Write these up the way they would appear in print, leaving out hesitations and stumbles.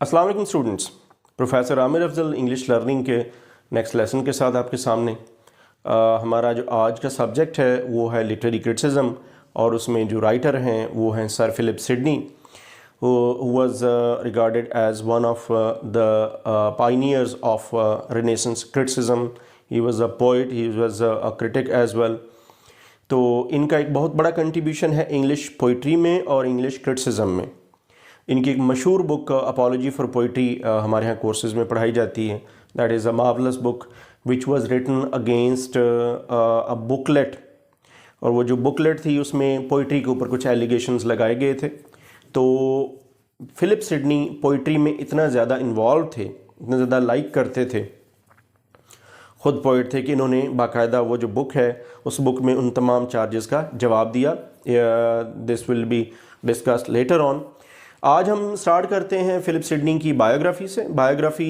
अस्सलाम वालेकुम students. Professor Aamir Afzal English learning के नेक्स्ट लेसन के साथ आपके सामने हमारा जो आज का सब्जेक्ट है वो है लिटरेरी क्रिटिसिज्म, और उसमें जो राइटर हैं वो हैं sir Philip Sidney, who was regarded as one of the pioneers of Renaissance criticism. He was a poet, he was a critic as well. तो इनका एक बहुत बड़ा कंट्रीब्यूशन है इंग्लिश पोइट्री में और इंग्लिश क्रिटिसिज्म में। इनकी एक मशहूर बुक अपॉलॉजी फॉर पोइट्री हमारे यहाँ कोर्सेज में पढ़ाई जाती है। That is a marvellous book which was written against a booklet, और वो जो बुकलेट थी उसमें पोइट्री के ऊपर कुछ एलिगेशंस लगाए गए थे। तो फिलिप सिडनी पोइट्री में इतना ज़्यादा इन्वॉल्व थे, इतना ज़्यादा लाइक करते थे, ख़ुद पोइट थे कि इन्होंने बाकायदा वो जो बुक है उस बुक में उन तमाम चार्जेस का जवाब दिया। This will be discussed later on. आज हम स्टार्ट करते हैं फिलिप सिडनी की बायोग्राफी से। Biography,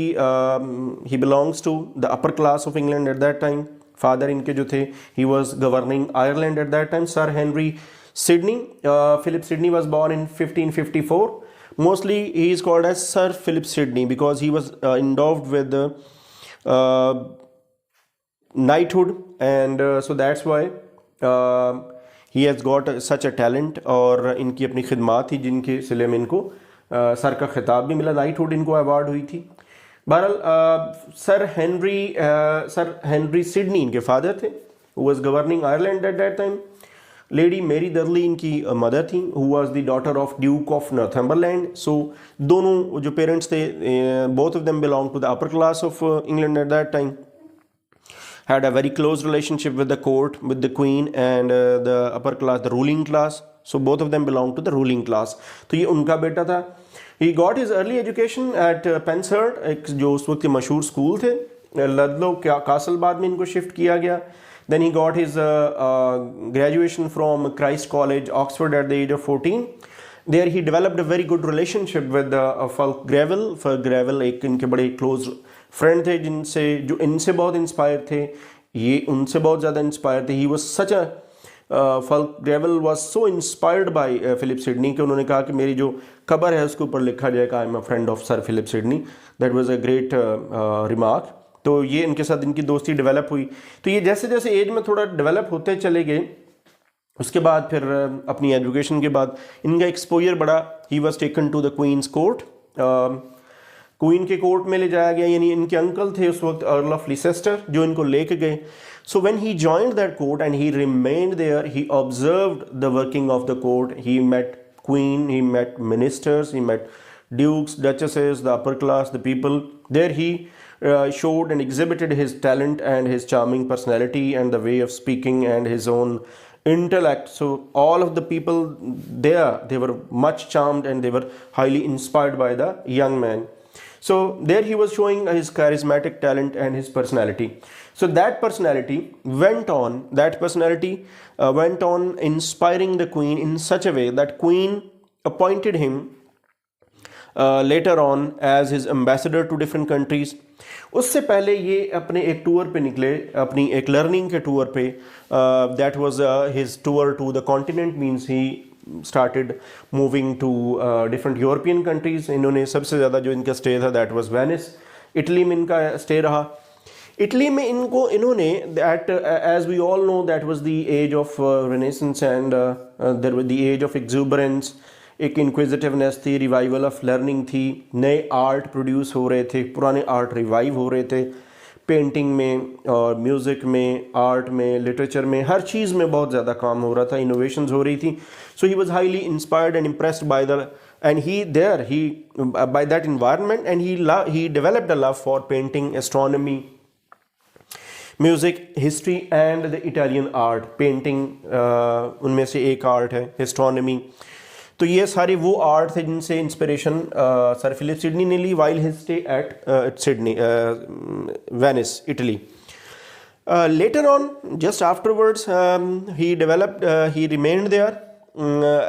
he belongs to the upper class of England at that time. Father इनके जो थे he was governing Ireland at that time, sir Henry Sydney. Philip Sidney was born in 1554. Mostly he is called as Sir Philip Sidney because he was endowed with knighthood, and so that's why he has got such a talent. और इनकी अपनी खिदमात थी जिनके सिले में इनको sir का खिताब भी मिला, नाइटहुड इनको अवार्ड हुई थी। बहरहाल सर हेनरी सिडनी इनके फादर थे, who was governing Ireland at that time. Lady Mary Dudley इनकी मदर थी, who was the daughter of duke of Northumberland. So दोनों जो पेरेंट्स थे, both of them belong to the upper class of England at that time, had a very close relationship with the court, with the queen and the upper class, the ruling class. So both of them belong to the ruling class. तो ये उनका बेटा था। He got his early education at Penshurst, एक जो उस वक्त के मशहूर स्कूल थे। लदलो कासल बाद में इनको शिफ्ट किया गया। Then he got his graduation from Christ College, Oxford at the age of 14. There he developed a very good relationship with Fulk Greville. Fulk Greville एक इनके बड़े close friend थे जो इनसे बहुत inspired थे, ये उनसे बहुत ज़्यादा inspired थे। He was such a Fulk Greville was so inspired by Philip Sidney कि उन्होंने कहा कि मेरी जो कब्र है उसके ऊपर लिखा जाएगा I am a friend of Sir Philip Sidney. That was a great remark. तो ये इनके साथ इनकी दोस्ती डेवलप हुई। तो ये जैसे जैसे एज में थोड़ा डेवलप होते चले गए, उसके बाद फिर अपनी एजुकेशन के बाद इनका एक्सपोजर बढ़ा। He was taken to the queen's court, queen के कोर्ट में ले जाया गया, यानी इनके अंकल थे उस वक्त अर्ल ऑफ लीसेस्टर जो इनको लेके गए। So when he joined that court and he remained there, he observed the working of the court. He met queen, he met ministers, he met dukes, duchesses, the upper class, the people. There he showed and exhibited his talent and his charming personality and the way of speaking and his own intellect. So all of the people there, they were much charmed and they were highly inspired by the young man. So there he was showing his charismatic talent and his personality. So that personality went on inspiring the queen in such a way that queen appointed him later on as his ambassador to different countries. उससे पहले ये अपने एक tour पे निकले, अपनी एक learning के टूर पे। That was his tour to the continent, means he started moving to different European countries. इन्होंने सबसे ज़्यादा जो इनका स्टे था दैट वाज वेनिस, इटली में इनका स्टे रहा। इटली में इन्होंने that age we all know that was the age of renaissance and there was the age of exuberance. एक इंक्विजिटिवनेस थी, रिवाइवल ऑफ लर्निंग थी, नए आर्ट प्रोड्यूस हो रहे थे, पुराने आर्ट रिवाइव हो रहे थे, पेंटिंग में और म्यूज़िक में, आर्ट में, लिटरेचर में, हर चीज़ में बहुत ज़्यादा काम हो रहा था, इनोवेशंस हो रही थी। So he was highly inspired and impressed by the by that environment, and he developed a love for painting, astronomy, music, history and the Italian art. Painting उनमें से एक आर्ट है, astronomy। तो ये सारे वो आर्ट थे जिनसे इंस्पिरेशन सर फिलिप सिडनी ने ली while his stay at Sidney, Venice, Italy. Later on, just afterwards, he remained there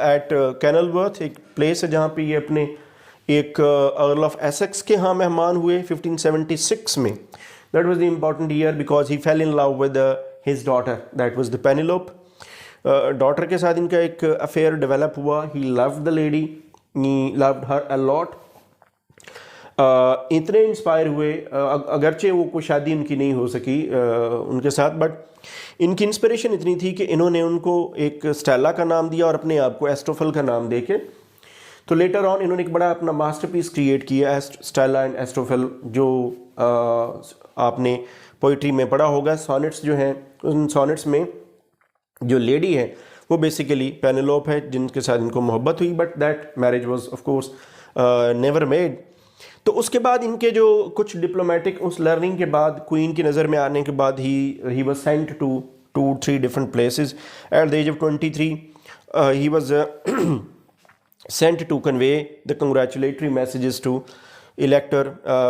at Kenilworth, एक प्लेस है जहाँ पे ये अपने एक अर्ल ऑफ एसेक्स के यहाँ मेहमान हुए 1576 में। That was the important year because he fell in love with his daughter, that was the Penelope. Daughter के साथ इनका एक अफेयर डेवलप हुआ। He loved the lady, he loved her a lot. इतने इंस्पायर हुए, अगरचे वो कोई शादी उनकी नहीं हो सकी उनके साथ, बट इनकी इंस्पिरेशन इतनी थी कि इन्होंने उनको एक स्टेला का नाम दिया और अपने आप को एस्ट्रोफल का नाम देके, तो लेटर ऑन इन्होंने एक बड़ा अपना मास्टरपीस क्रिएट किया स्टेला एंड एस्ट्रोफल, जो आपने पोइट्री में पढ़ा होगा। सॉनेट्स जो हैं, उन सॉनेट्स में जो लेडी है वो बेसिकली पेनेलोप है, जिनके साथ इनको मोहब्बत हुई, but that marriage was of course never made. तो उसके बाद इनके जो कुछ डिप्लोमेटिक उस लर्निंग के बाद, क्वीन की नज़र में आने के बाद he was sent to 2-3 different places at the age of 23। ही वाज sent to convey the congratulatory messages to Elector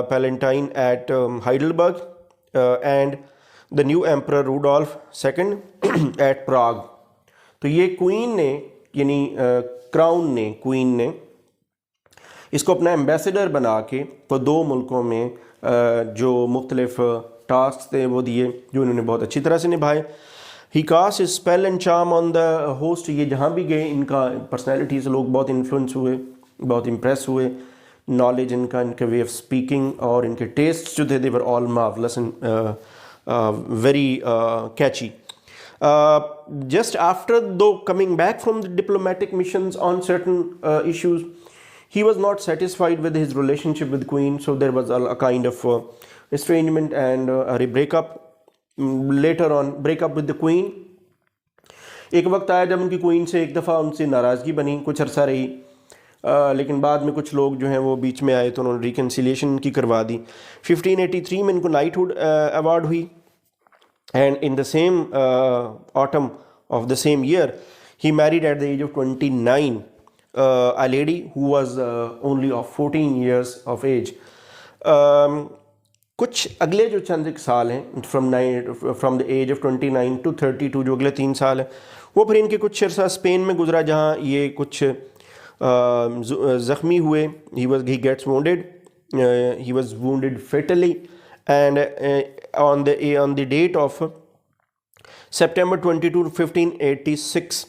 Palatine at Heidelberg and the new Emperor Rudolf II at Prague। तो ये क्वीन ने, यानी क्राउन ने, queen ने इसको अपना एम्बेसडर बना के तो 2 मुल्कों में जो मुख्तलिफ टास्क थे वो दिए, जो इन्होंने बहुत अच्छी तरह से निभाए। He cast his spell and charm on the host. ये जहाँ भी गए इनका पर्सनैलिटी से लोग बहुत इन्फ्लुएंस हुए, बहुत इम्प्रेस हुए। नॉलेज इनका, इनके वे ऑफ स्पीकिंग और इनके टेस्ट जो थे, they were all marvellous and very catchy. Just after though coming back from the diplomatic missions on certain issues, he was not satisfied with his relationship with Queen, so there was a kind of estrangement and a breakup. Later on, breakup with the Queen। एक वक्त आया जब उनकी queen से एक दफ़ा उनसे नाराज़गी बनी, कुछ अरसा रही, लेकिन बाद में कुछ लोग जो हैं वो बीच में आए तो उन्होंने रिकन्सिलिएशन इनकी करवा दी। 1583 में इनको नाइटहुड अवार्ड हुई। And in the same autumn of the same year, he married at the age of 29 a lady who was only of 14 years of age। कुछ अगले जो चंद एक साल हैं, from the age of 29 to 32, जो अगले 3 साल हैं, वो फिर इनके कुछ अरसा स्पेन में गुजरा, जहाँ ये कुछ ज़ख्मी हुए। he gets wounded, he was wounded fatally, and on the date of September 22, 1586,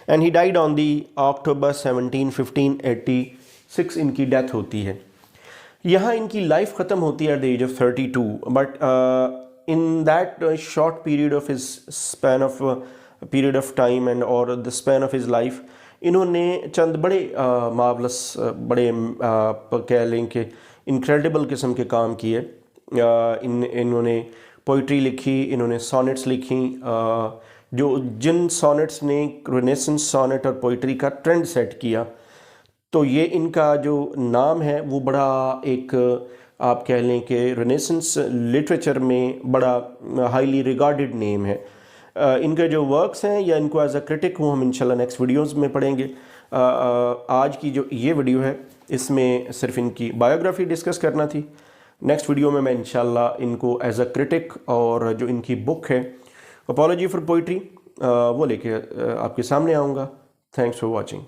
and he died on the October 17, 1586 इनकी डेथ होती है। यहाँ इनकी लाइफ ख़त्म होती है at the age of 32, but in that short period of his span of period of time and और the span of his life, इन्होंने चंद बड़े मार्वलस, बड़े कह लें कि इनक्रेडिबल किस्म के काम किए। इन्होंने पोइट्री लिखी, इन्होंने सॉनेट्स लिखी, जिन सॉनेट्स ने रेनेसेंस सॉनेट और पोइट्री का ट्रेंड सेट किया। तो ये इनका जो नाम है वो बड़ा एक, आप कह लें कि रेनेसेंस लिटरेचर में बड़ा हाईली रिगार्डेड नेम है। इनके जो वर्क्स हैं या इनको एज अ क्रिटिक वो हम इंशाल्लाह नेक्स्ट वीडियोज़ में पढ़ेंगे। आज की जो ये वीडियो है इसमें सिर्फ इनकी बायोग्राफी डिस्कस करना थी। नेक्स्ट वीडियो में मैं इंशाल्लाह इनको एज अ क्रिटिक और जो इनकी बुक है अपॉलॉजी फॉर पोइट्री वो लेके आपके सामने आऊँगा। Thanks for watching.